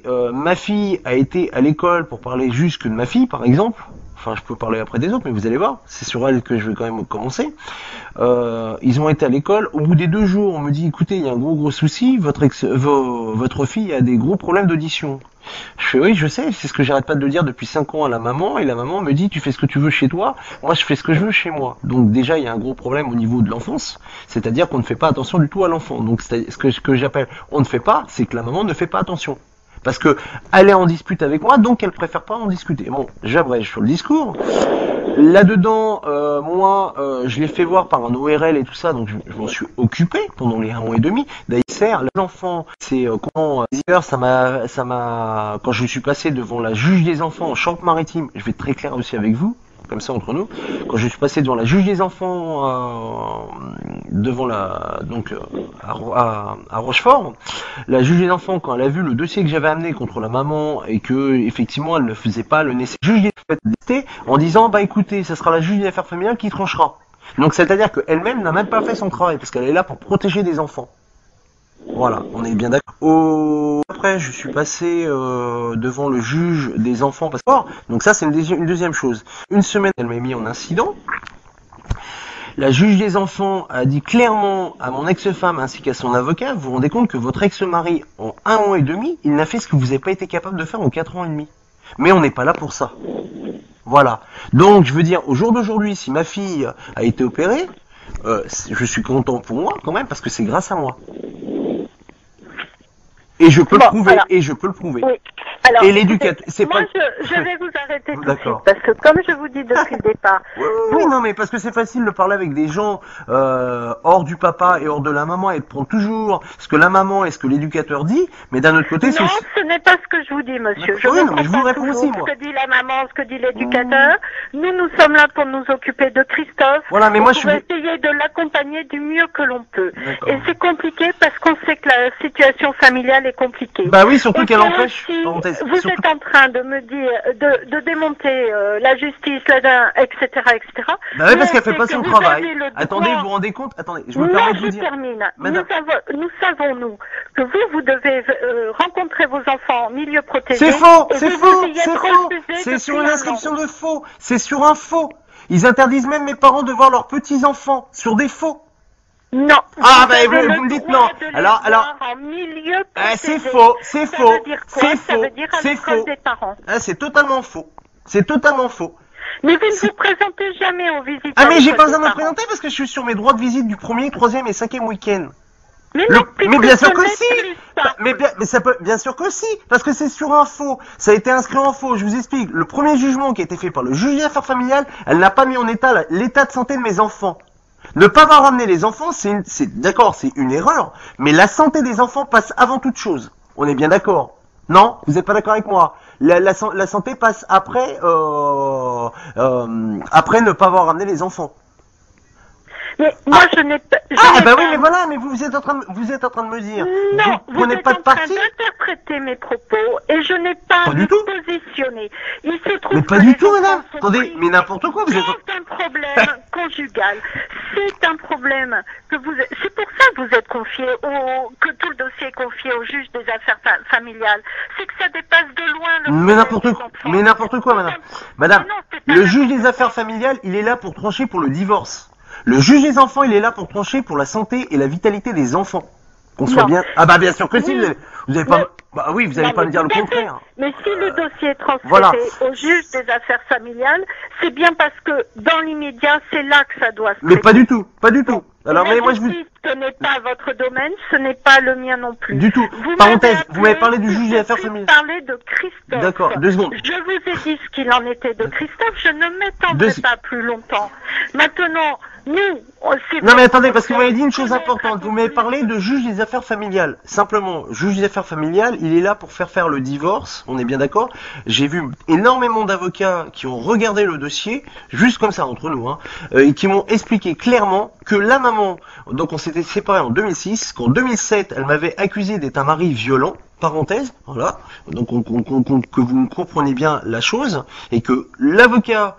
ma fille a été à l'école, pour parler juste que de ma fille par exemple, enfin je peux parler après des autres, mais vous allez voir, c'est sur elle que je vais quand même commencer. Ils ont été à l'école, au bout des 2 jours, on me dit écoutez, il y a un gros souci, votre fille a des gros problèmes d'audition. Je fais oui, je sais, c'est ce que j'arrête pas de dire depuis 5 ans à la maman, et la maman me dit tu fais ce que tu veux chez toi, moi je fais ce que je veux chez moi. Donc déjà il y a un gros problème au niveau de l'enfance, c'est-à-dire qu'on ne fait pas attention du tout à l'enfant. Donc ce que j'appelle on ne fait pas, c'est que la maman ne fait pas attention. Parce que elle est en dispute avec moi, donc elle préfère pas en discuter. Bon, j'abrège sur le discours. Là-dedans, moi, je l'ai fait voir par un ORL et tout ça, donc je m'en suis occupé pendant les 1 mois et demi. D'ailleurs, l'enfant, c'est d'ailleurs, quand je suis passé devant la juge des enfants en Charente-Maritime, je vais être très clair aussi avec vous, comme ça entre nous, quand je suis passé devant la juge des enfants devant à Rochefort, la juge des enfants, quand elle a vu le dossier que j'avais amené contre la maman et que effectivement elle ne faisait pas le nécessaire, juge des enfants en disant bah écoutez, ça sera la juge des affaires familiales qui tranchera. Donc c'est-à-dire qu'elle-même n'a même pas fait son travail parce qu'elle est là pour protéger des enfants. Voilà, on est bien d'accord. Après, je suis passé devant le juge des enfants passeport. Donc ça, c'est une deuxième chose. Une semaine, elle m'a mis en incident. La juge des enfants a dit clairement à mon ex-femme ainsi qu'à son avocat, vous vous rendez compte que votre ex-mari, en 1 mois et demi, il n'a fait ce que vous n'avez pas été capable de faire en 4 ans et demi. Mais on n'est pas là pour ça. Voilà. Donc, je veux dire, au jour d'aujourd'hui, si ma fille a été opérée, je suis content pour moi quand même parce que c'est grâce à moi. Et je peux le prouver. Alors, et je peux le prouver. Oui. Alors, et l'éducateur, c'est pas. Moi, je vais vous arrêter tout de suite parce que, comme je vous dis depuis le départ. Oui, non, mais parce que c'est facile de parler avec des gens hors du papa et hors de la maman et de prendre toujours ce que la maman et ce que l'éducateur dit. Mais d'un autre côté, non, ce n'est pas ce que je vous dis, monsieur. Mais je vous réponds aussi, moi. Ce que dit la maman, ce que dit l'éducateur. Nous sommes là pour nous occuper de Christophe. Voilà, mais moi, je vais essayer de l'accompagner du mieux que l'on peut. Et c'est compliqué parce qu'on sait que la situation familiale est compliquée. Bah oui, surtout qu'elle empêche. Vous êtes en train de me dire de démonter la justice, etc., etc. Bah oui, parce qu'elle fait pas son travail. Attendez, vous vous rendez compte? Attendez, je me permets de vous dire. Termine. Nous savons, nous, que vous devez rencontrer vos enfants en milieu protégé. C'est faux, c'est faux, c'est faux. C'est sur une inscription de faux. C'est sur un faux. Ils interdisent même mes parents de voir leurs petits-enfants sur des faux. Non. Ah bah vous me dites non. Alors c'est faux, c'est faux, c'est faux, c'est faux. C'est totalement faux. C'est totalement faux. Mais vous ne vous présentez jamais aux visites. Ah mais j'ai pas besoin de me présenter parce que je suis sur mes droits de visite du 1er, 3e et 5e week-end. Mais bien sûr que si. Mais ça peut, bien sûr que si, parce que c'est sur un faux. Ça a été inscrit en faux. Je vous explique. Le premier jugement qui a été fait par le juge des affaires familiales, elle n'a pas mis en état l'état de santé de mes enfants. Ne pas avoir ramené les enfants, d'accord, c'est une erreur, mais la santé des enfants passe avant toute chose. On est bien d'accord? Non? Vous n'êtes pas d'accord avec moi? La santé passe après, après ne pas avoir ramené les enfants. Mais moi, je n'ai pas. Bah oui, mais voilà, mais vous êtes en train de me dire. Non, vous êtes en train d'interpréter mes propos et je n'ai pas à me positionner. Il se trouve mais pas du tout, madame. Attendez, mais n'importe quoi, vous êtes. C'est un problème conjugal. C'est un problème que vous. C'est pour ça que vous êtes confié que tout le dossier est confié au juge des affaires familiales. C'est que ça dépasse de loin le. Mais n'importe quoi, madame. Madame, le juge des affaires familiales, il est là pour trancher pour le divorce. Le juge des enfants, il est là pour trancher pour la santé et la vitalité des enfants. Qu'on soit bien. Ah bah bien sûr que si, vous avez pas. Bah oui, vous n'allez pas me dire le contraire. Mais si le dossier est transféré au juge des affaires familiales, c'est bien parce que dans l'immédiat, c'est là que ça doit se traiter. Mais pas du tout, pas du tout. Alors mais moi je vous. Ce n'est pas votre domaine, ce n'est pas le mien non plus. Du tout. Parenthèse, vous m'avez parlé du juge des affaires familiales. Vous parlé de Christophe. D'accord, 2 secondes. Je vous ai dit ce qu'il en était de Christophe, je ne m'étendrai pas plus longtemps. Maintenant, non mais attendez, parce que vous m'avez dit une chose importante. Vous m'avez parlé de juge des affaires familiales. Simplement, juge des affaires familiales, il est là pour faire le divorce. On est bien d'accord. J'ai vu énormément d'avocats qui ont regardé le dossier, juste comme ça entre nous, et qui m'ont expliqué clairement que la maman, donc on s'était séparés en 2006, qu'en 2007, elle m'avait accusé d'être un mari violent. Parenthèse, voilà. Donc que vous compreniez bien la chose et que l'avocat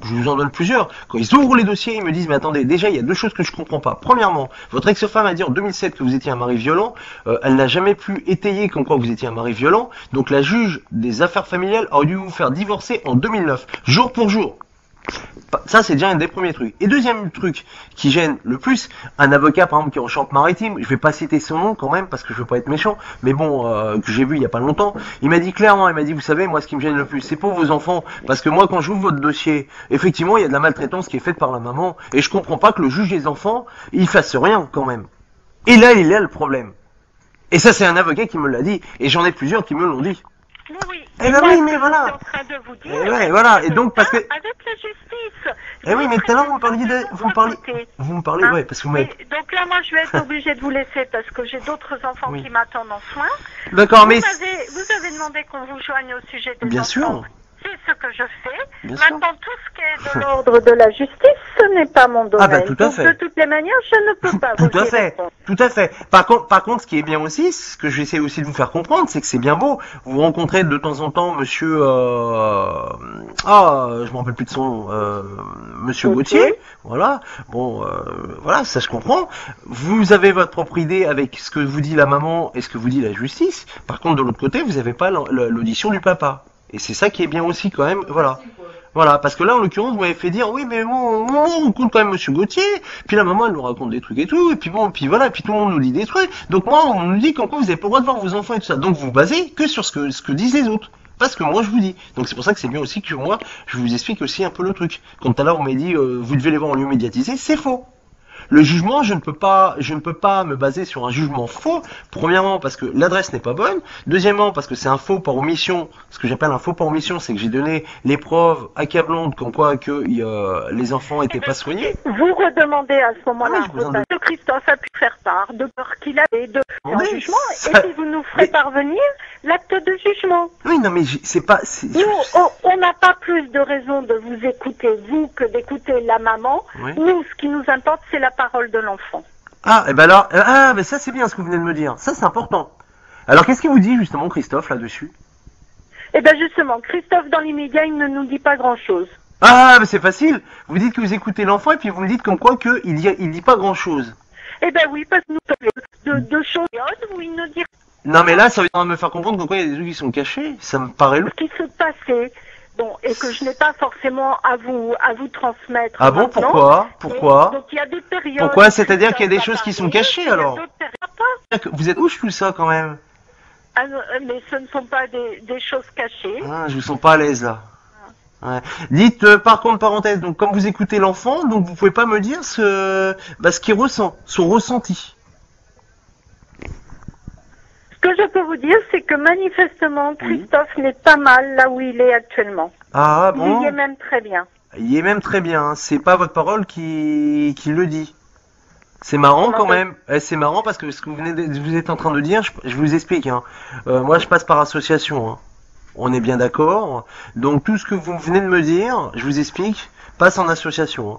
Je vous en donne plusieurs. Quand ils ouvrent les dossiers, ils me disent, mais attendez, déjà, il y a deux choses que je comprends pas. Premièrement, votre ex-femme a dit en 2007 que vous étiez un mari violent. Elle n'a jamais pu étayer comme quoi vous étiez un mari violent. Donc la juge des affaires familiales aurait dû vous faire divorcer en 2009, jour pour jour. Ça, c'est déjà un des premiers trucs. Et deuxième truc qui gêne le plus, un avocat, par exemple, qui est en Charente-Maritime, je vais pas citer son nom quand même, parce que je veux pas être méchant, mais bon, que j'ai vu il y a pas longtemps, il m'a dit clairement, il m'a dit, vous savez, moi, ce qui me gêne le plus, c'est pour vos enfants, parce que moi, quand j'ouvre votre dossier, effectivement, il y a de la maltraitance qui est faite par la maman, et je comprends pas que le juge des enfants, il fasse rien, quand même. Et là, il a le problème. Et ça, c'est un avocat qui me l'a dit, et j'en ai plusieurs qui me l'ont dit. Oui. Eh ben oui, mais voilà. Je suis en train de vous dire, ouais, voilà. Et donc parce que. Avec la justice. Eh oui, mais tout à l'heure vous me parlez, hein? ouais, parce que vous m'avez. Donc là, moi, je vais être obligée de vous laisser parce que j'ai d'autres enfants Oui. qui m'attendent en soins. D'accord, mais. Vous avez demandé qu'on vous joigne au sujet des Bien enfants. sûr. C'est ce que je fais. Bien sûr. Maintenant, tout ce qui est de l'ordre de la justice, ce n'est pas mon domaine. Ah bah tout à fait. Donc, de toutes les manières, je ne peux pas vous Tout à y fait, répondre. tout à fait. Par contre, ce qui est bien aussi, ce que j'essaie aussi de vous faire comprendre, c'est que c'est bien beau. Vous rencontrez de temps en temps Monsieur, je me rappelle plus de son nom, Monsieur Gauthier. Voilà. Bon, voilà, ça je comprends. Vous avez votre propre idée avec ce que vous dit la maman et ce que vous dit la justice. Par contre, de l'autre côté, vous n'avez pas l'audition du papa. Et c'est ça qui est bien aussi quand même. Voilà. Voilà, parce que là, en l'occurrence, vous m'avez fait dire, oui, mais bon, on compte quand même Monsieur Gauthier, puis la maman, elle nous raconte des trucs et tout, et puis bon, puis voilà, puis tout le monde nous dit des trucs, donc moi, on nous dit qu'en quoi vous avez pas le droit de voir vos enfants et tout ça, donc vous vous basez que sur ce que disent les autres, pas ce que moi je vous dis. Donc c'est pour ça que c'est bien aussi que moi, je vous explique aussi un peu le truc. Quand tout à l'heure, vous m'avez dit, vous devez les voir en lieu médiatisé, c'est faux. Le jugement, je ne peux pas me baser sur un jugement faux. Premièrement, parce que l'adresse n'est pas bonne. Deuxièmement, parce que c'est un faux par omission. Ce que j'appelle un faux par omission, c'est que j'ai donné les preuves accablantes comme quoi que les enfants étaient pas soignés. Vous redemandez à ce moment-là Ah, je vous en demande. que Christophe a pu faire part de peur qu'il avait de Oui, jugement, ça- et puis vous nous ferez mais- parvenir l'acte de jugement. Oui, non, mais c'est pas. Nous, on n'a pas plus de raison de vous écouter, vous, que d'écouter la maman. Oui. Nous, ce qui nous importe, c'est la parole de l'enfant. Ah, et ben alors, mais ça c'est bien ce que vous venez de me dire. Ça c'est important. Alors qu'est-ce qu'il vous dit justement Christophe là-dessus? Eh bien justement, Christophe, dans l'immédiat, il ne nous dit pas grand-chose. Ah, mais c'est facile. Vous dites que vous écoutez l'enfant et puis vous me dites comme quoi que il dit pas grand-chose. Eh bien oui, parce que nous parlons de choses où il nous dit Non, mais là ça vient de me faire comprendre comme quoi il y a des trucs qui sont cachés. Ça me paraît lourd. ce qui se passait. Bon, et que je n'ai pas forcément à vous transmettre. Ah bon, maintenant. pourquoi Donc il y a des périodes. Pourquoi? C'est-à-dire qu'il y a des choses qui sont cachées, alors? Il y a d'autres périodes pas. Vous êtes ouche tout ça quand même. Ah, non, mais ce ne sont pas des choses cachées. Ah, je vous sens pas à l'aise là. Ouais. Dites par contre parenthèse, donc comme vous écoutez l'enfant, donc vous pouvez pas me dire ce qu'il ressent, son ressenti. Ce que je peux vous dire, c'est que manifestement, Christophe n'est pas mal là où il est actuellement. Ah bon? Il y est même très bien. Il est même très bien, hein. C'est pas votre parole qui le dit. C'est marrant Comment quand ça? même. C'est marrant parce que ce que vous êtes en train de dire, je vous explique. Hein. Moi, je passe par association. Hein. On est bien d'accord. Donc tout ce que vous venez de me dire, je vous explique, passe en association. Hein.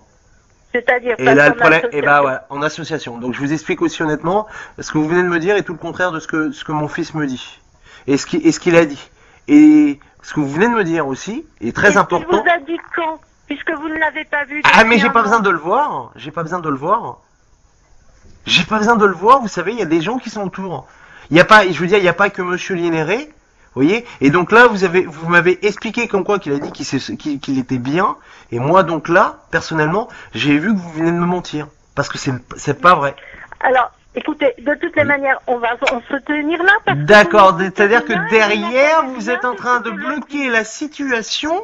C'est-à-dire Et pas là, son le problème, association. ouais, en association. Donc je vous explique aussi honnêtement, ce que vous venez de me dire est tout le contraire de ce que mon fils me dit. Et ce qu'il a dit. Et ce que vous venez de me dire aussi est très important. Il vous a dit quand? Puisque vous ne l'avez pas vu. Ah mais j'ai pas depuis un besoin an. de le voir, j'ai pas besoin de le voir. J'ai pas besoin de le voir, vous savez, il y a des gens qui sont autour. Il y a pas, je veux dire, il y a pas que monsieur Liénéré, vous voyez. Et donc là, vous m'avez expliqué comme quoi qu'il a dit qu'il était bien. Et moi donc là, personnellement, j'ai vu que vous venez de me mentir. Parce que c'est pas vrai. Alors, écoutez, de toutes les manières, on se tenir là. parce que D'accord, vous nous c'est-à-dire que tenez là, derrière, et on vous a êtes en train de bloquer la situation.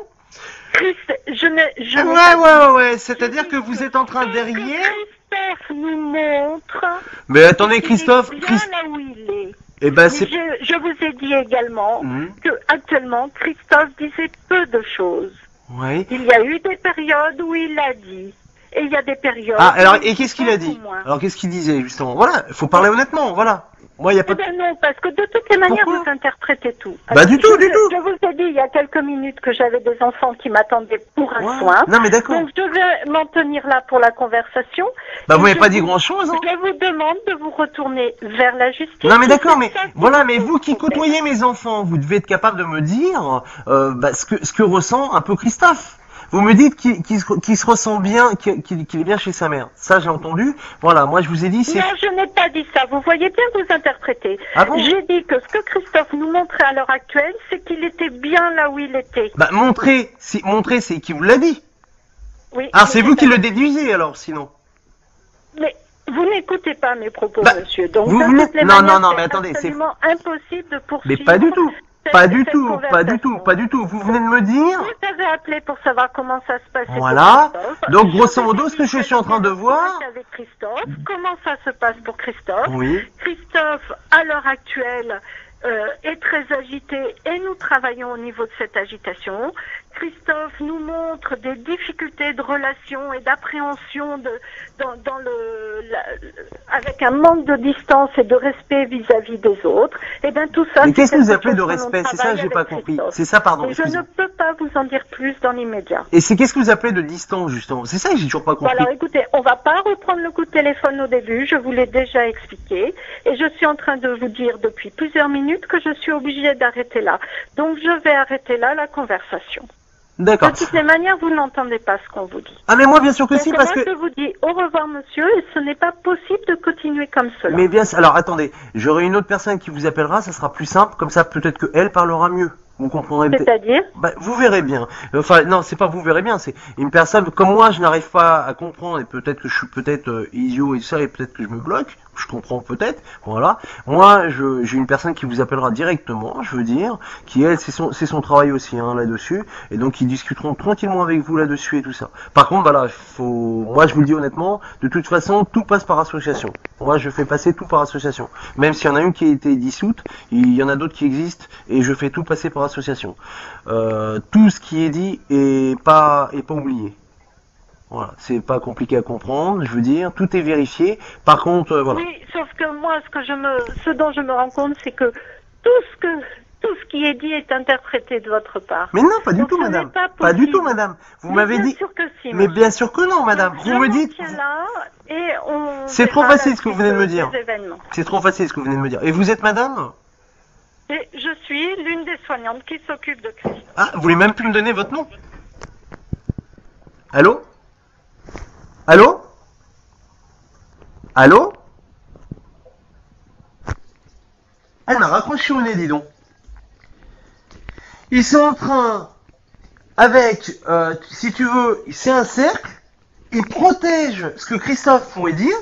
Christ, je n'ai Ouais, c'est-à-dire que vous êtes en train derrière. Christophe nous montre. Mais attendez, qu'il est Christophe, bien là où il est. eh ben Mais c'est. je vous ai dit également Mhm. que actuellement Christophe disait peu de choses. Ouais. Il y a eu des périodes où il a dit, et il y a des périodes. Ah, alors, où et qu'est-ce qu'il a beaucoup dit? moins. Alors, qu'est-ce qu'il disait, justement? Voilà, il faut parler honnêtement, voilà. Moi, il n'y a pas Eh de... ben non, parce que de toutes les manières, Pourquoi vous interprétez tout. Bah, du tout. Je vous ai dit il y a quelques minutes que j'avais des enfants qui m'attendaient pour un Ouais. soin. Non, mais d'accord. Donc je vais m'en tenir là pour la conversation. Bah, vous Et m'avez je pas dit grand-chose, hein? Je vous demande de vous retourner vers la justice. Non, mais d'accord, mais C'est ça qui voilà, mais vous vous qui problème. côtoyez mes enfants, vous devez être capable de me dire ce que ressent un peu Christophe. Vous me dites qu'il se ressent bien, qu'il est bien chez sa mère. Ça, j'ai entendu. Voilà, moi, je vous ai dit, c'est... Non, je n'ai pas dit ça. Vous voyez bien vous interprétez. Ah bon? J'ai dit que ce que Christophe nous montrait à l'heure actuelle, c'est qu'il était bien là où il était. Bah, montrer, c'est qui vous l'a dit. Oui. Ah, c'est vous qui le déduisez, alors, sinon. Mais vous n'écoutez pas mes propos, Bah, monsieur. Donc, vous de venez... toutes les Non, manières, non, mais attendez, c'est c'est... absolument impossible de poursuivre. Mais pas du tout. cette- Pas du cette tout, pas du tout, conversation. pas du tout. Vous venez de me dire... Vous avez appelé pour savoir comment ça se passait. Voilà. Pour Christophe. Donc, grosso Je modo, vous ai ce que dit je suis en train de j'étais voir... avec Christophe. Comment ça se passe pour Christophe? Oui. Christophe, à l'heure actuelle, est très agité et nous travaillons au niveau de cette agitation. Christophe nous montre des difficultés de relation et d'appréhension avec un manque de distance et de respect vis-à-vis des autres. Et bien tout ça. Mais qu'est-ce que vous quelque appelez de chose que respect? l'on C'est ça, travaille j'ai pas avec compris. Christophe. C'est ça, pardon. Et je ne excusez. peux pas vous en dire plus dans l'immédiat. Et c'est qu'est-ce que vous appelez de distance, justement? C'est ça que j'ai toujours pas Bon, compris. alors écoutez, on va pas reprendre le coup de téléphone au début, je vous l'ai déjà expliqué, et je suis en train de vous dire depuis plusieurs minutes que je suis obligée d'arrêter là. Donc je vais arrêter là la conversation. D'accord. De toutes les manières, vous n'entendez pas ce qu'on vous dit. Ah, mais moi, bien sûr que Donc si, moi, parce que... je vous dis au revoir monsieur, et ce n'est pas possible de continuer comme cela. Mais bien, alors attendez, j'aurai une autre personne qui vous appellera, ça sera plus simple, comme ça peut-être que elle parlera mieux. Vous comprendrez peut-être. C'est-à-dire Bah, vous verrez bien. Enfin, non, c'est pas vous verrez bien, c'est une personne comme moi, je n'arrive pas à comprendre et peut-être que je suis peut-être idiot et ça et peut-être que je me bloque. Je comprends peut-être. Voilà. Moi, j'ai une personne qui vous appellera directement, je veux dire, qui elle, c'est son travail aussi hein, là-dessus, et donc ils discuteront tranquillement avec vous là-dessus et tout ça. Par contre, voilà, moi, je vous le dis honnêtement, de toute façon, tout passe par association. Moi, je fais passer tout par association. Même s'il y en a une qui a été dissoute, il y en a d'autres qui existent, et je fais tout passer par association. Tout ce qui est dit est pas oublié. Voilà, c'est pas compliqué à comprendre, je veux dire, tout est vérifié. Par contre, voilà. Oui, sauf que moi, ce dont je me rends compte, c'est que tout ce qui est dit est interprété de votre part. Mais non, pas du Donc, tout, ce n'est madame. pas Pas du possible. tout, madame. Vous m'avez dit. Bien sûr que si. Mais monsieur. bien sûr que non, madame. Vous me dites. Je m'en tiens là et on C'est trop verra facile la ce que vous suite venez de me dire. des événements. C'est trop facile ce que vous venez de me dire. Et vous êtes madame? Et je suis l'une des soignantes qui s'occupe de Christ. Ah, vous voulez même plus me donner votre nom? Allô? Allô? Allô? Elle m'a raccroché au nez, dis donc. Ils sont en train, avec, si tu veux, c'est un cercle, ils protègent ce que Christophe pourrait dire,